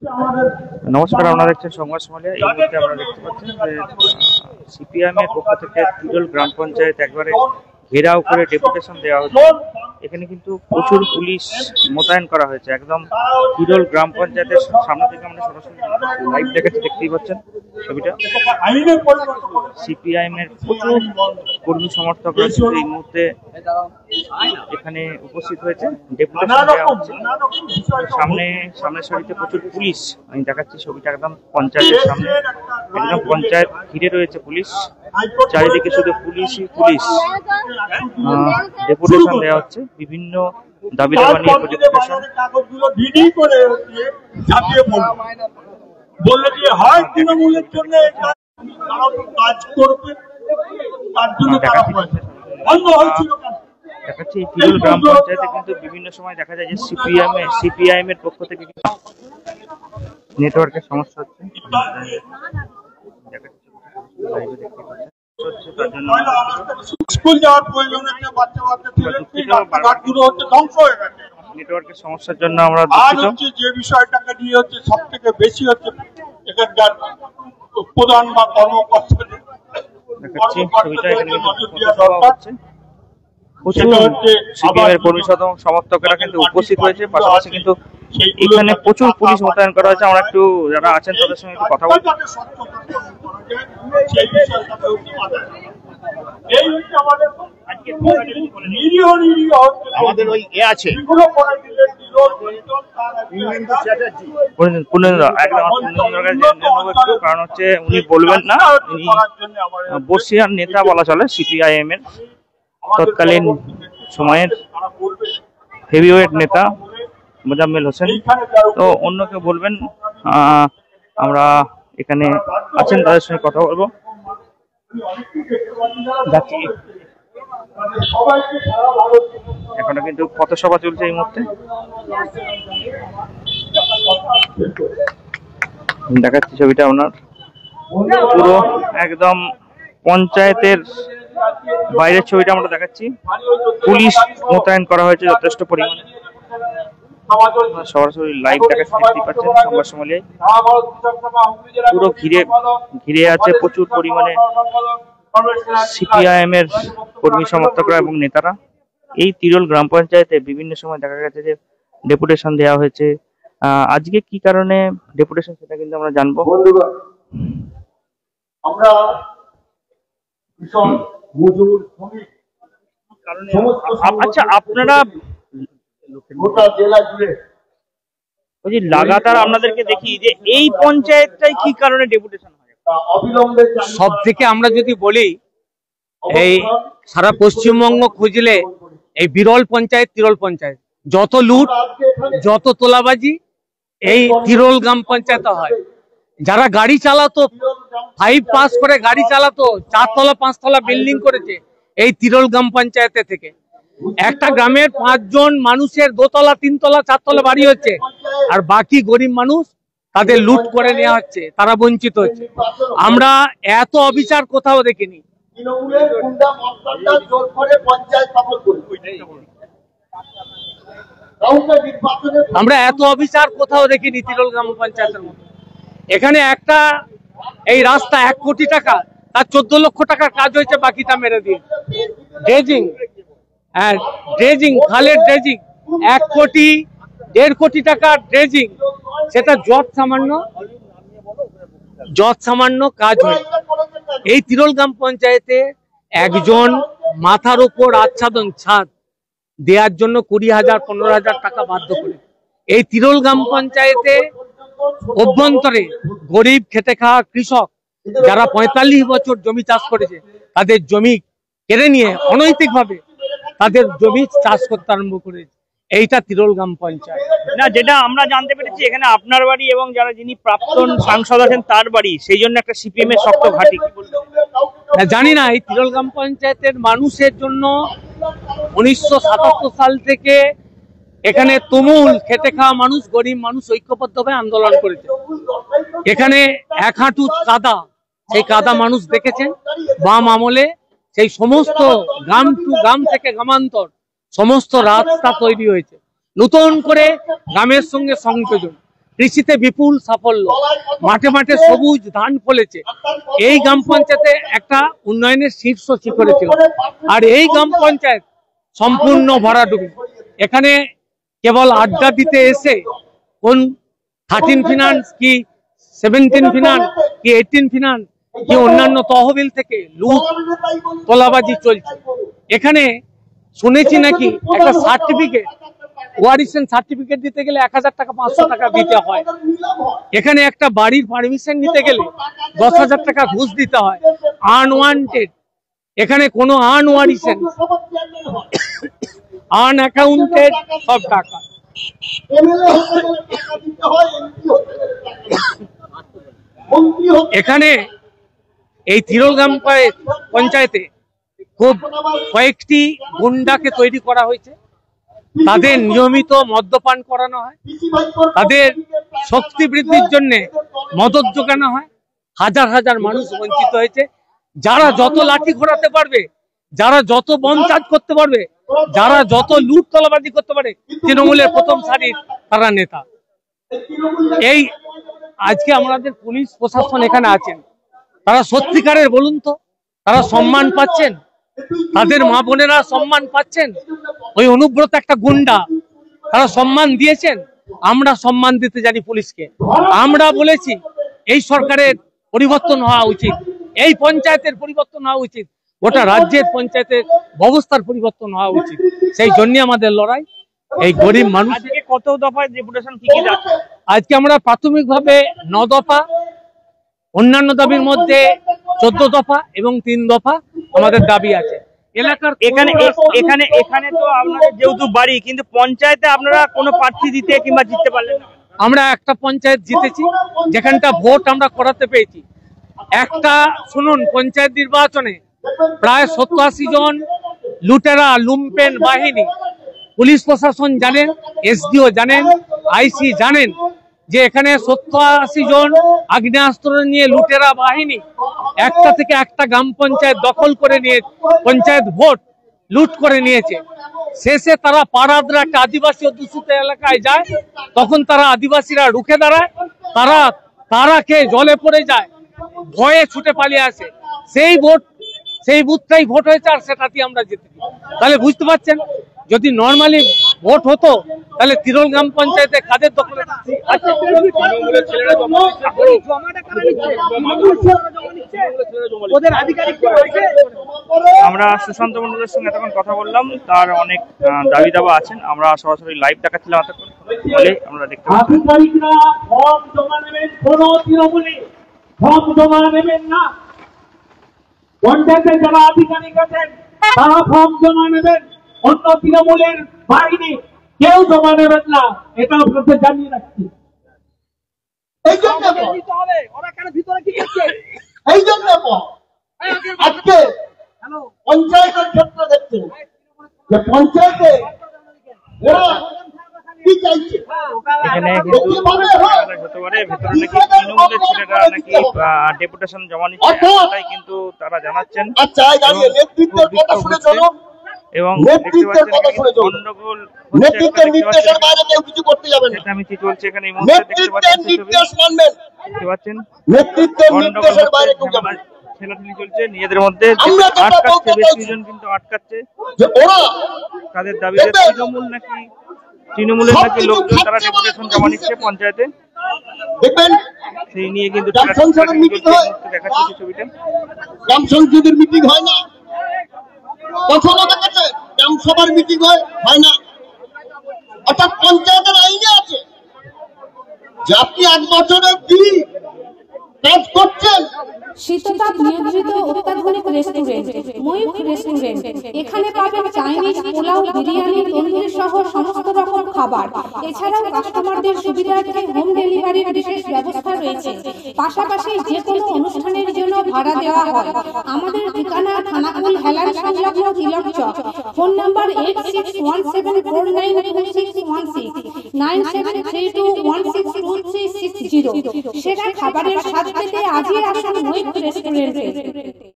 নমস্কার, আপনারা দেখছেন সংবাদ সমালিয়া। এই মুহূর্তে আপনারা দেখতে পাচ্ছেন যে সিপিএম এর পক্ষ থেকে তিরোল গ্রাম পঞ্চায়েত একবারে ঘেরাও করে ডেপুটেশন দেওয়া হচ্ছে। এখানে কিন্তু প্রচুর পুলিশ মোতায়েন করা হয়েছে। একদম তিরোল গ্রাম পঞ্চায়েতের সামনে থেকে আমরা সরাসরি লাইভ দেখাচ্ছি, দেখতেই পাচ্ছেন ছবিটা। সিপিআইএম এর প্রচুর কর্মী সমর্থকরা কিন্তু এই মুহূর্তে এখানে উপস্থিত হয়েছে, ডেপুটেশন দেওয়া হচ্ছে। সামনের সারিতে প্রচুর পুলিশ, আমি দেখাচ্ছি ছবিটা। একদম পঞ্চায়েতের সামনে, একদম পঞ্চায়েত ঘিরে রয়েছে পুলিশ, চারিদিকে শুধু পুলিশই পুলিশ। ডেপুটেশন দেওয়া হচ্ছে, বিভিন্ন দাবি দাবা নিয়ে ডেপুটেশন। বললে যে হয় তৃণমূলের জন্য কাজ করবে, তার জন্য বন্ধ হয়েছিল। দেখাচ্ছি এই তিরোল গ্রাম পঞ্চায়েতে কিন্তু বিভিন্ন সময় দেখা যায় যে সিপিআইএম এর পক্ষ থেকে নেটওয়ার্কের সমস্যা হচ্ছে। স্কুল যাওয়ার প্রয়োজন হচ্ছে, বাচ্চা ছেলেগুলো হচ্ছে ধ্বংস হয়ে গেছে নেটওয়ার্কের সমস্যার জন্য। আমরা যে বিষয়টাকে নিয়ে হচ্ছে সব থেকে বেশি হচ্ছে এখানকার প্রধান বা কর্মকর্তাদের দেখাচ্ছি ছবিটা। এখানে হচ্ছে প্রচুর সিপিএম এর কর্মী সমর্থকেরা কিন্তু উপস্থিত হয়েছে। পাশাপাশি কিন্তু এখানে প্রচুর পুলিশ মোতায়েন করা হয়েছে। আমরা একটু যারা আছেন তাদের সঙ্গে একটু কথা বলবো। আমাদের ওই আছে কারণ হচ্ছে উনি বলবেন না, উনি বর্ষিয়ান নেতা বলা চলে সিপিআইএম এর তৎকালীন সময়ের হেভিওয়েট নেতা মোজাম্মেল হোসেন। তো অন্য কেউ বলবেন, আমরা এখানে আছেন তাদের সঙ্গে কথা বলবো। এখনো কিন্তু পথসভা চলছে এই মুহূর্তে। দেখাচ্ছি ছবিটা আপনার, পুরো একদম পঞ্চায়েতের বাইরের ছবিটা আমরা দেখাচ্ছি। পুলিশ মোতায়েন করা হয়েছে যথেষ্ট পরিমাণে। সরাসরি লাইভ দেখাচ্ছি, দেখতে পাচ্ছেন সংবাদ সমালিয়ায়। পুরো ঘিরে আছে প্রচুর পরিমাণে সিপিআইএম এর কর্মী সমর্থকরা এবং নেতারা। এই তিরোল গ্রাম পঞ্চায়েতে বিভিন্ন সময় দেখা গেছে যে ডেপুটেশন দেওয়া হয়েছে। আজকে কি কারণে ডেপুটেশন সেটা কিন্তু আমরা জানবো। আমরা আচ্ছা, আপনারা গোটা জেলা জুড়ে ওই যে লাগাতার আপনাদেরকে দেখি যে এই পঞ্চায়েতটাই কি কারণে ডেপুটেশন হয় অবিলম্বে সব থেকে আমরা যদি বলি, এই সারা পশ্চিমবঙ্গ খুঁজলে এই বিরল পঞ্চায়েত তিরোল পঞ্চায়েত। যত লুট, যত তোলাবাজি এই তিরোল গ্রাম পঞ্চায়েতে হয়। যারা গাড়ি চালাতো, 5 পাস করে গাড়ি চালাতো, 4 তলা 5 তলা বিল্ডিং করেছে এই তিরোল গ্রাম পঞ্চায়েতে থেকে। একটা গ্রামের 5 জন মানুষের 2 তলা 3 তলা 4 তলা বাড়ি হচ্ছে, আর বাকি গরিব মানুষ তাদের লুট করে নেওয়া হচ্ছে, তারা বঞ্চিত হচ্ছে। আমরা এত অবিচার কোথাও দেখিনি। আমরা এত অবিচার কোথাও দেখিনি তিরোল গ্রাম পঞ্চায়েতের মধ্যে। এখানে একটা এই রাস্তা 1 কোটি টাকা, তার 14 লক্ষ টাকার কাজ হয়েছে, বাকিটা মেরে দিয়ে। ড্রেজিং, হ্যাঁ ড্রেজিং, খালের ড্রেজিং 1 কোটি 1.5 কোটি টাকার ড্রেজিং, সেটা যত সামান্য কাজ হয়। এই তিরোল গ্রাম পঞ্চায়েতে একজন মাথার উপর আচ্ছাদন ছাদ দেওয়ার জন্য 20,000 15,000 টাকা বাধ্য করে। এই তিরোল গ্রাম পঞ্চায়েতে অভ্যন্তরে গরিব খেটে খাওয়া কৃষক যারা 45 বছর জমি চাষ করেছে, তাদের জমি কেড়ে নিয়ে অনৈতিকভাবে তাদের জমি চাষ করতে আরম্ভ করেছে। এইটা তিরোল গ্রাম পঞ্চায়েত না, যেটা আমরা জানতে পেরেছি এখানে আপনার বাড়ি এবং যিনি প্রাক্তন সাংসদ আছেন তার বাড়ি, সেই জন্য একটা সিপিএম এর শক্ত ঘাঁটি। জানি না, এই তিরোল গ্রাম পঞ্চায়েতের মানুষের জন্য 1977 সাল থেকে এখানে তুমুল খেটে খাওয়া মানুষ, গরিব মানুষ ঐক্যবদ্ধভাবে আন্দোলন করেছে। এখানে 1 হাঁটু কাদা, সেই কাদা মানুষ দেখেছেন। বাম আমলে সেই সমস্ত গ্রাম টু গ্রাম থেকে গ্রামান্তর সমস্ত রাস্তা তৈরি হয়েছে, নতুন করে গ্রামের সঙ্গে সংযোজন। কৃষিতে বিপুল সাফল্য, মাঠে মাঠে সবুজ ধান ফলেছে। এই গ্রাম পঞ্চায়েতে একটা উন্নয়নের শীর্ষ শিখরে ছিল, আর এই গ্রাম পঞ্চায়েত সম্পূর্ণ ভরাডুবি। এখানে কেবল আড্ডা দিতে এসে কোন 13 ফিনান্স কি 17 ফিনান্স কি 18 ফিনান্স কি অন্যান্য তহবিল থেকে লুট তোলাবাজি চলছে। এখানে শুনেছি নাকি একটা সার্টিফিকেট, ওয়ারিশন সার্টিফিকেট দিতে গেলে 1000 টাকা 500 টাকা দিতে হয়। এখানে একটা বাড়ির পারমিশন নিতে গেলে 10,000 টাকা ঘুষ দিতে হয়। আনওয়ান্টেড, এখানে কোনো আনওয়ারিশন, আনঅ্যাকাউন্টেড সব টাকা। এখানে এই তিরোল গ্রাম পঞ্চায়েতে খুব কয়েকটি গুন্ডাকে তৈরি করা হয়েছে। তাদের নিয়মিত মদ্যপান করানো হয়, তাদের শক্তি বৃদ্ধির জন্য মদত যোগানো হয়। হাজার হাজার মানুষ বঞ্চিত হয়েছে। যারা যত লাঠি ঘোরাতে পারবে, যারা যত বনচাঁদ করতে পারবে, যারা যত লুট তলাবাজি করতে পারে, তৃণমূলের প্রথম সারির তারা নেতা। এই আজকে আমাদের পুলিশ প্রশাসন এখানে আছেন, তারা সত্যিকারের বলুন তো, তারা সম্মান পাচ্ছেন? তাদের মা বোনেরা সম্মান পাচ্ছেন? ওই অনুব্রত একটা গুন্ডা, তারা সম্মান দিয়েছেন? আমরা সম্মান দিতে জানি পুলিশকে। আমরা বলেছি এই সরকারের পরিবর্তন হওয়া উচিত, এই পঞ্চায়েতের পরিবর্তন হওয়া উচিত, গোটা রাজ্যের পঞ্চায়েতের ব্যবস্থার পরিবর্তন হওয়া উচিত। সেই জন্য আমাদের লড়াই। এই গরিব মানুষ। কত দফায় ডেপুটেশন কি কি আছে? আজকে আমরা প্রাথমিকভাবে 9 দফা, অন্যান্য দাবির মধ্যে 14 দফা এবং 3 দফা আমাদের দাবি আছে। এলাকার এখানে এখানে এখানে তো আপনাদের যেহেতু বাড়ি, কিন্তু পঞ্চায়েতে আপনারা কোনো প্রার্থী দিতে কিংবা জিততে পারলেন না। আমরা একটা পঞ্চায়েত জিতেছি, যেখানটা ভোট আমরা করাতে পেয়েছি। একটা শুনুন, পঞ্চায়েত নির্বাচনে প্রায় 70-80 জন লুটেরা, লুম্পেন বাহিনী, পুলিশ প্রশাসন জানেন, এসডিও জানেন, আইসি জানেন যে এখানে 70-80 জন আগ্নেয়াস্ত্র নিয়ে লুটেরা বাহিনী একটা থেকে একটা গ্রাম পঞ্চায়েত দখল করে নিয়ে পঞ্চায়েত ভোট লুট করে নিয়েছে। শেষে তারা পাড়াদরা একটা আদিবাসী অধ্যুষিত এলাকায় যায়, তখন তারা আদিবাসীরা রুখে দাঁড়ায়, তারা খেয়ে জলে পড়ে যায়, ভয়ে ছুটে পালিয়ে আসে। সেই বুথটাই ভোট হয়েছে, আর সেটাতেই আমরা জিতেছি। তাহলে বুঝতে পারছেন, যদি নর্মালি ভোট হতো তাহলে তিরোল গ্রাম পঞ্চায়েতে কাদের দখলে আমরা সুশান্ত মন্ডলের সঙ্গে এতক্ষণ কথা বললাম, তার অনেক দাবি দাবা আছেন। আমরা সরাসরি লাইভ দেখাচ্ছিলাম এতক্ষণ, বলে আমরা দেখতে পাচ্ছি পঞ্চায়েতের যারা আধিকারিক আছেন তারা ফর্ম জমা নেবেন, অন্য তৃণমূলের বাহিনী কেউ জমা নেবেন না, এটা আপনাদের জানিয়ে রাখছি। এই জন্য আজকে পঞ্চায়েতের ক্ষেত্রে দেখছেন যে পঞ্চায়েতে এরা কি চাইছে। এখানে কিন্তু হতে পারে ভেতরে নাকি তৃণমূলের ছেলেরা নাকি ডেপুটেশন জমা নিচ্ছে, তাই কিন্তু তারা জানাচ্ছেন। এবং গন্ডগোল চেঁচামেচি চলছে এখানে, এই মুহূর্তে দেখতে পাচ্ছেন ঠেলাঠেলি চলছে নিজেদের মধ্যে, আটকাচ্ছে, বেশ কিছুজন কিন্তু আটকাচ্ছে। তাদের দাবি তৃণমূলের নাকি লোকজন তারা ডেপুটেশন জমা নিচ্ছে পঞ্চায়েতে, সেই নিয়ে কিন্তু দেখাচ্ছে ছবিটা। গ্রাম সংসদের মিটিং হয় না, কখনো দেখেছে গ্রাম সভার মিটিং হয় না। অর্থাৎ পঞ্চায়েতের আইনে আছে যে আপনি 1 বছরের কি কাজ করছেন। শীততাপ নিয়ন্ত্রিত অত্যাধুনিক রেস্টুরেন্ট ময়ূখ রেস্টুরেন্ট। এখানে পাবেন চাইনিজ, পোলাও, বিরিয়ানি, তন্দুরি সহ সমস্ত রকম খাবার। এছাড়াও কাস্টমারদের সুবিধার্থে হোম ডেলিভারির বিশেষ ব্যবস্থা রয়েছে। পাশাপাশি যে কোনো অনুষ্ঠানের জন্য ভাড়া দেওয়া হয়। আমাদের ঠিকানা থানাকুল হেলান সংলগ্ন তিলক চক। Phone number 8617492616 9732162360। সেরা খাবারের স্বাদ পেতে আজই আসুন ময়ূখ রেস্টুরেন্টে।